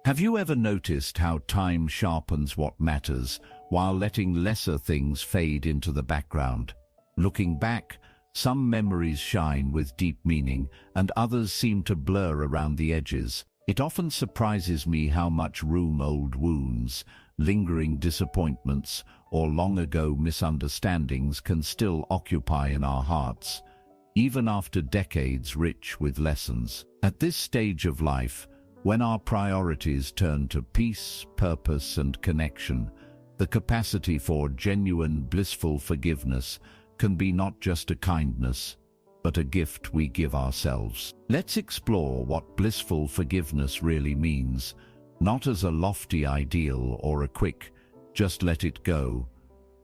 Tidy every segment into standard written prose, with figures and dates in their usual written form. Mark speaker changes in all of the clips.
Speaker 1: Have you ever noticed how time sharpens what matters while letting lesser things fade into the background? Looking back, some memories shine with deep meaning and others seem to blur around the edges. It often surprises me how much room old wounds, lingering disappointments, or long-ago misunderstandings can still occupy in our hearts, even after decades rich with lessons. At this stage of life, when our priorities turn to peace, purpose, and connection, the capacity for genuine, blissful forgiveness can be not just a kindness, but a gift we give ourselves. Let's explore what blissful forgiveness really means, not as a lofty ideal or a quick, just let it go,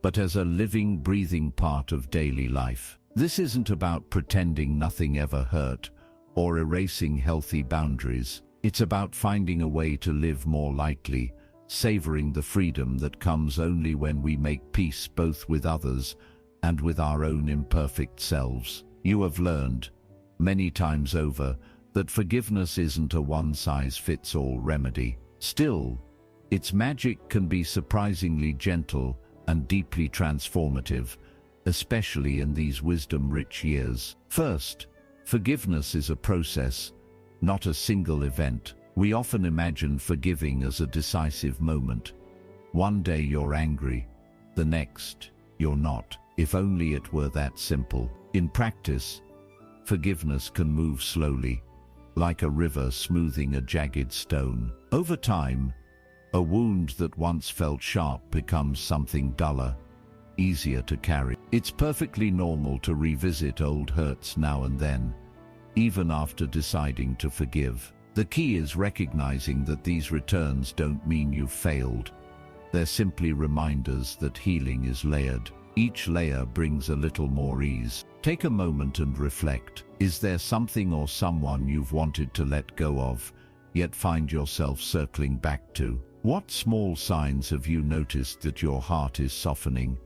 Speaker 1: but as a living, breathing part of daily life. This isn't about pretending nothing ever hurt or erasing healthy boundaries. It's about finding a way to live more lightly, savoring the freedom that comes only when we make peace both with others and with our own imperfect selves. You have learned, many times over, that forgiveness isn't a one-size-fits-all remedy. Still, its magic can be surprisingly gentle and deeply transformative, especially in these wisdom-rich years. First, forgiveness is a process, not a single event. We often imagine forgiving as a decisive moment. One day you're angry, the next you're not. If only it were that simple. In practice, forgiveness can move slowly, like a river smoothing a jagged stone. Over time, a wound that once felt sharp becomes something duller, easier to carry. It's perfectly normal to revisit old hurts now and then, even after deciding to forgive. The key is recognizing that these returns don't mean you've failed. They're simply reminders that healing is layered. Each layer brings a little more ease. Take a moment and reflect. Is there something or someone you've wanted to let go of, yet find yourself circling back to? What small signs have you noticed that your heart is softening,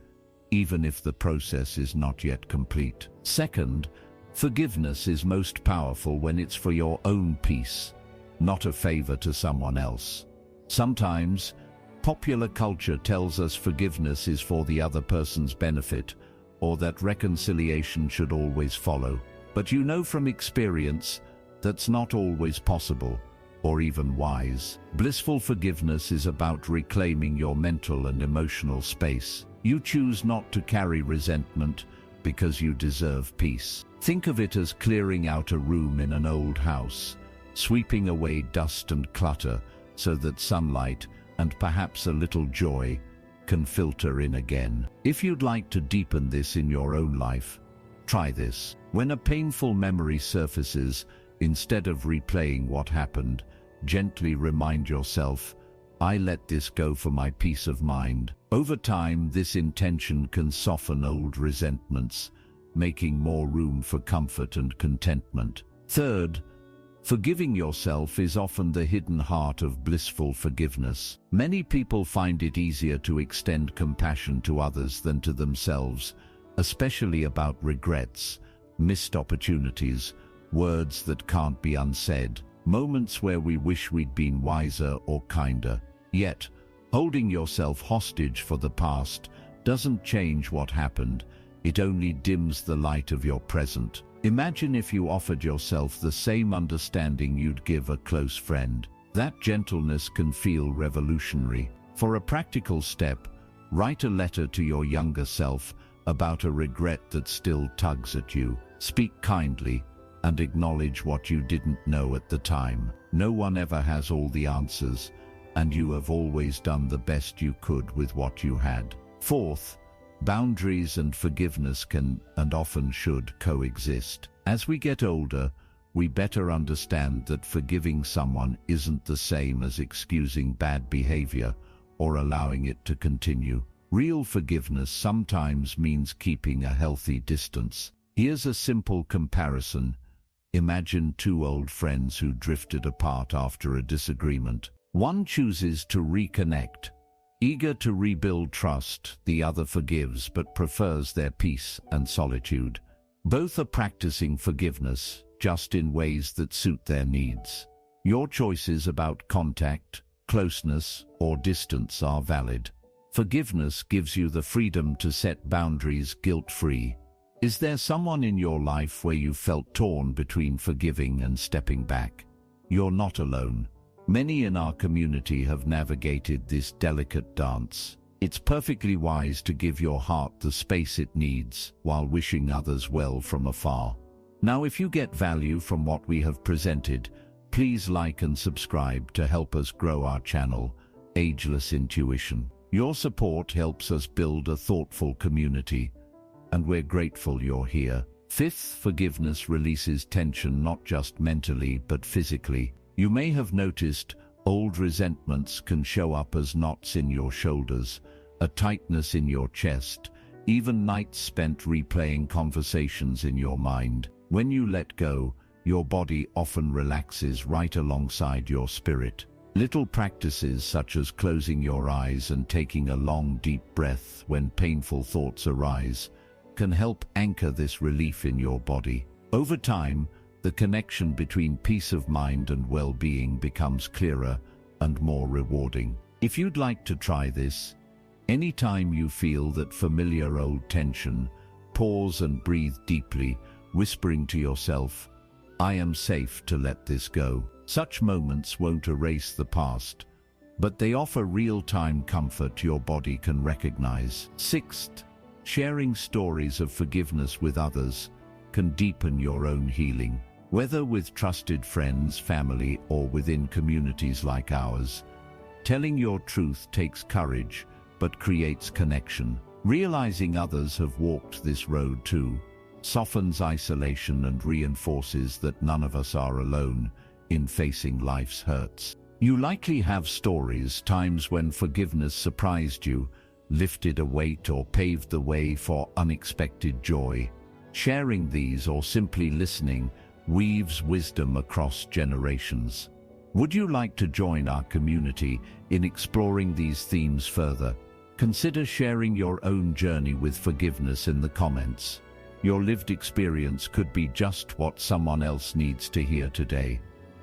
Speaker 1: even if the process is not yet complete? Second, forgiveness is most powerful when it's for your own peace, not a favor to someone else. Sometimes, popular culture tells us forgiveness is for the other person's benefit, or that reconciliation should always follow. But you know from experience, that's not always possible, or even wise. Blissful forgiveness is about reclaiming your mental and emotional space. You choose not to carry resentment because you deserve peace. Think of it as clearing out a room in an old house, sweeping away dust and clutter so that sunlight and perhaps a little joy can filter in again. If you'd like to deepen this in your own life, try this. When a painful memory surfaces, instead of replaying what happened, gently remind yourself, I let this go for my peace of mind. Over time, this intention can soften old resentments, making more room for comfort and contentment. Third, forgiving yourself is often the hidden heart of blissful forgiveness. Many people find it easier to extend compassion to others than to themselves, especially about regrets, missed opportunities, words that can't be unsaid, moments where we wish we'd been wiser or kinder. Yet, holding yourself hostage for the past doesn't change what happened, it only dims the light of your present. Imagine if you offered yourself the same understanding you'd give a close friend. That gentleness can feel revolutionary. For a practical step, write a letter to your younger self about a regret that still tugs at you. Speak kindly and acknowledge what you didn't know at the time. No one ever has all the answers, and you have always done the best you could with what you had. Fourth, boundaries and forgiveness can and often should coexist. As we get older, we better understand that forgiving someone isn't the same as excusing bad behavior or allowing it to continue. Real forgiveness sometimes means keeping a healthy distance. Here's a simple comparison. Imagine two old friends who drifted apart after a disagreement. One chooses to reconnect, eager to rebuild trust. The other forgives but prefers their peace and solitude. Both are practicing forgiveness, just in ways that suit their needs. Your choices about contact, closeness, or distance are valid. Forgiveness gives you the freedom to set boundaries guilt-free. Is there someone in your life where you felt torn between forgiving and stepping back? You're not alone. Many in our community have navigated this delicate dance. It's perfectly wise to give your heart the space it needs while wishing others well from afar. Now, if you get value from what we have presented, please like and subscribe to help us grow our channel, Ageless Intuition. Your support helps us build a thoughtful community, and we're grateful you're here. Fifth, forgiveness releases tension not just mentally but physically. You may have noticed old resentments can show up as knots in your shoulders, a tightness in your chest, even nights spent replaying conversations in your mind. When you let go, your body often relaxes right alongside your spirit. Little practices such as closing your eyes and taking a long, deep breath when painful thoughts arise can help anchor this relief in your body. Over time, the connection between peace of mind and well-being becomes clearer and more rewarding. If you'd like to try this, anytime you feel that familiar old tension, pause and breathe deeply, whispering to yourself, "I am safe to let this go." Such moments won't erase the past, but they offer real-time comfort your body can recognize. Sixth, sharing stories of forgiveness with others can deepen your own healing. Whether with trusted friends, family, or within communities like ours, telling your truth takes courage but creates connection. Realizing others have walked this road too softens isolation and reinforces that none of us are alone in facing life's hurts. You likely have stories, times when forgiveness surprised you, lifted a weight, or paved the way for unexpected joy. Sharing these, or simply listening, weaves wisdom across generations. Would you like to join our community in exploring these themes further? Consider sharing your own journey with forgiveness in the comments. Your lived experience could be just what someone else needs to hear today.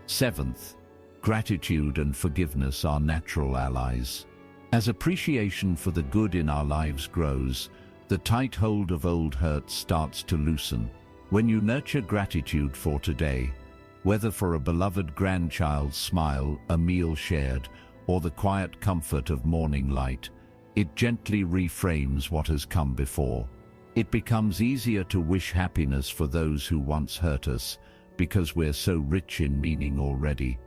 Speaker 1: Seventh, gratitude and forgiveness are natural allies. As appreciation for the good in our lives grows, the tight hold of old hurts starts to loosen. When you nurture gratitude for today, whether for a beloved grandchild's smile, a meal shared, or the quiet comfort of morning light, it gently reframes what has come before. It becomes easier to wish happiness for those who once hurt us, because we're so rich in meaning already.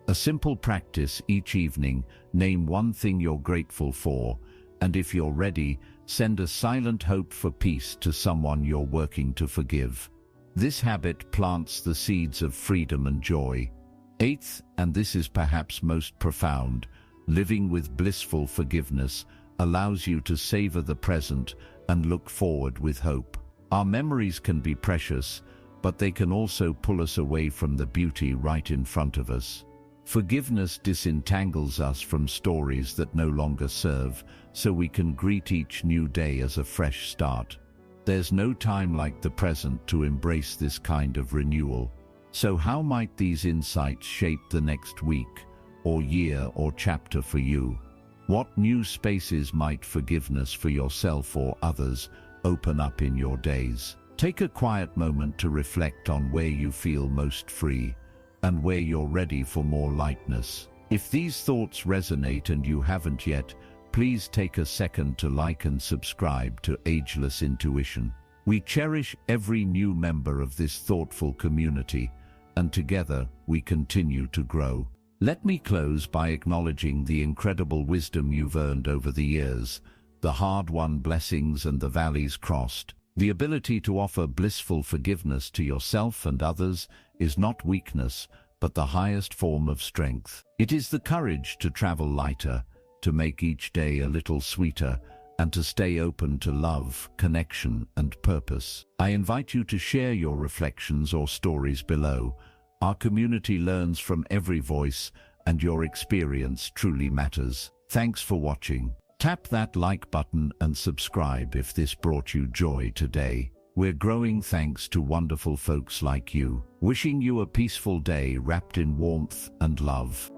Speaker 1: A simple practice each evening: name one thing you're grateful for, and if you're ready, send a silent hope for peace to someone you're working to forgive. This habit plants the seeds of freedom and joy. Eighth, and this is perhaps most profound, living with blissful forgiveness allows you to savor the present and look forward with hope. Our memories can be precious, but they can also pull us away from the beauty right in front of us. Forgiveness disentangles us from stories that no longer serve, so we can greet each new day as a fresh start. There's no time like the present to embrace this kind of renewal. So how might these insights shape the next week, or year, or chapter for you? What new spaces might forgiveness for yourself or others open up in your days? Take a quiet moment to reflect on where you feel most free and where you're ready for more lightness. If these thoughts resonate and you haven't yet, please take a second to like and subscribe to Ageless Intuition. We cherish every new member of this thoughtful community, and together we continue to grow. Let me close by acknowledging the incredible wisdom you've earned over the years, the hard-won blessings and the valleys crossed. The ability to offer blissful forgiveness to yourself and others is not weakness, but the highest form of strength. It is the courage to travel lighter, to make each day a little sweeter, and to stay open to love, connection, and purpose. I invite you to share your reflections or stories below. Our community learns from every voice, and your experience truly matters. Thanks for watching. Tap that like button and subscribe if this brought you joy today. We're growing thanks to wonderful folks like you. Wishing you a peaceful day wrapped in warmth and love.